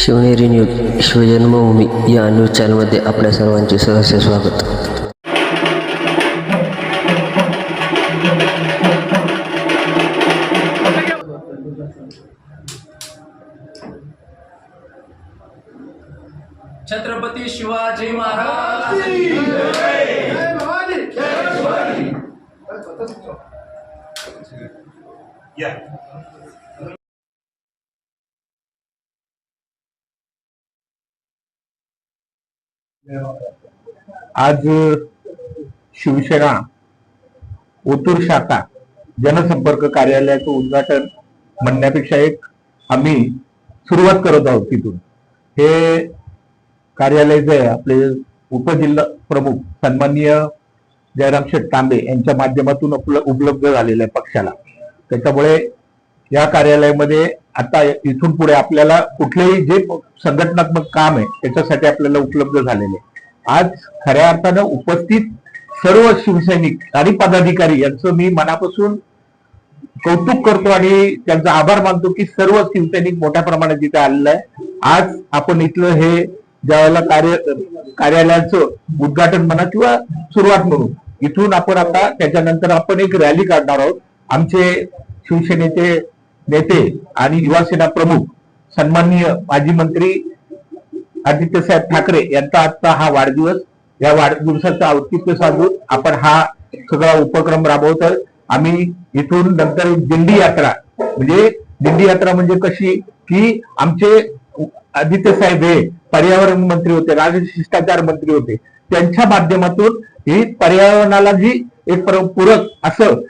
Shivneri news शिवजन्मभूमी या news चॅनलमध्ये आपल्या सर्वांचे सहर्ष स्वागत. छत्रपती शिवाजी महाराज की जय. जय भवानी, जय शिवाजी. आज शिवसेना ओतूर शाखा जनसंपर्क कार्यालयाचं उद्घाटन म्हणण्यापेक्षा एक आम्ही सुरुवात करत आहोत. तिथून हे कार्यालय जे आहे आपले उपजिल्हा प्रमुख सन्माननीय जयराम शेठ तांबे यांच्या माध्यमातून उपलब्ध झालेलं आहे पक्षाला. त्याच्यामुळे या कार्यालयामध्ये आता इथून पुढे आपल्याला कुठलेही जे संघटनात्मक काम आहे त्याच्यासाठी आपल्याला उपलब्ध झालेले. आज खऱ्या अर्थानं उपस्थित सर्व शिवसैनिक आणि पदाधिकारी यांचं मी मनापासून कौतुक करतो आणि त्यांचा आभार मानतो की सर्व शिवसैनिक मोठ्या प्रमाणात इथे आलेलं आहे. आज आपण इथलं हे ज्यावेळेला कार्यालयाचं उद्घाटन म्हणा किंवा सुरुवात म्हणून इथून आपण आता त्याच्यानंतर आपण एक रॅली काढणार आहोत. आमचे शिवसेनेचे नेते आणि युवासेना प्रमुख सन्माननीय माजी मंत्री आदित्यसाहेब ठाकरे यांचा आजचा हा वाढदिवस. या वाढदिवसाचं औचित्य साधून आपण हा सगळा उपक्रम राबवतोय. आम्ही इथून नंतर दिंडी यात्रा म्हणजे कशी की आमचे आदित्यसाहेब हे पर्यावरण मंत्री होते, राजशिष्टाचार मंत्री होते, त्यांच्या माध्यमातून ही पर्यावरणाला जी एक पूरक असं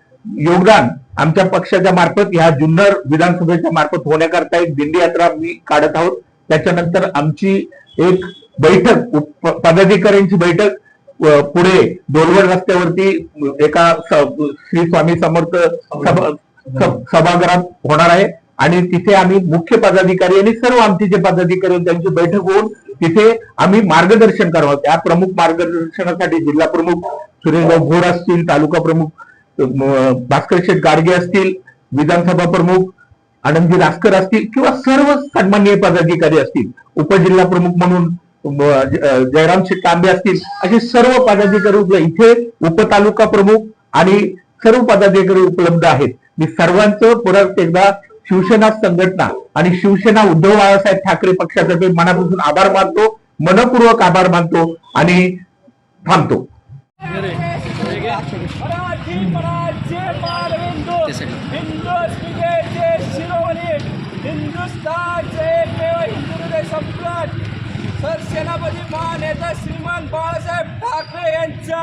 योगदान आमच्या पक्षाच्या मार्फत ह्या जुन्नर विधानसभेच्या मार्फत होण्याकरता एक दिंडी यात्रा मी काढत आहोत. त्याच्यानंतर आमची एक बैठक पदाधिकाऱ्यांची बैठक पुढे डोलवड रस्त्यावरती एका श्री स्वामी समर्थ सभागृहात होणार आहे आणि तिथे आम्ही मुख्य पदाधिकारी आणि सर्व आमचे जे पदाधिकारी त्यांची बैठक होऊन तिथे आम्ही मार्गदर्शन करावं. त्या प्रमुख मार्गदर्शनासाठी जिल्हा प्रमुख सुरेशभाऊ भोर असतील, तालुका प्रमुख भास्कर शेठ गाडगे असतील, विधानसभा प्रमुख आनंदजी रासकर असतील किंवा सर्व सन्माननीय पदाधिकारी असतील, उपजिल्हा प्रमुख म्हणून जयराम शेठ तांबे असतील, असे सर्व पदाधिकारी इथे उपतालुका प्रमुख आणि सर्व पदाधिकारी उपलब्ध आहेत. मी सर्वांचं परत एकदा शिवसेना संघटना आणि शिवसेना उद्धव बाळासाहेब ठाकरे पक्षातर्फे मनापासून आभार मानतो, मनपूर्वक आभार मानतो आणि थांबतो. सरसेनापती महानेता श्रीमान बाळासाहेब ठाकरे यांचा,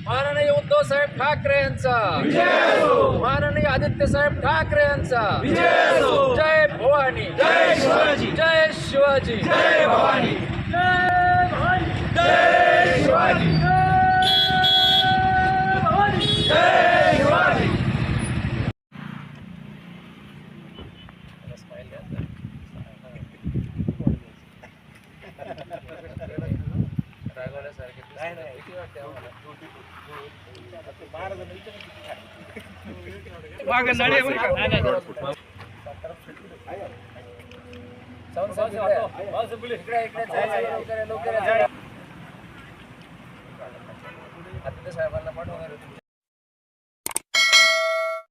माननीय उद्धव साहेब ठाकरे यांचा, माननीय आदित्य साहेब ठाकरे यांचा. जय भवानी, जय शिवाजी, जय शिवाजी, जय भवानी, जय भवानी, जय शिवाजी, जय भवानी, जय शिवाजी. साहेबांना पाठवणार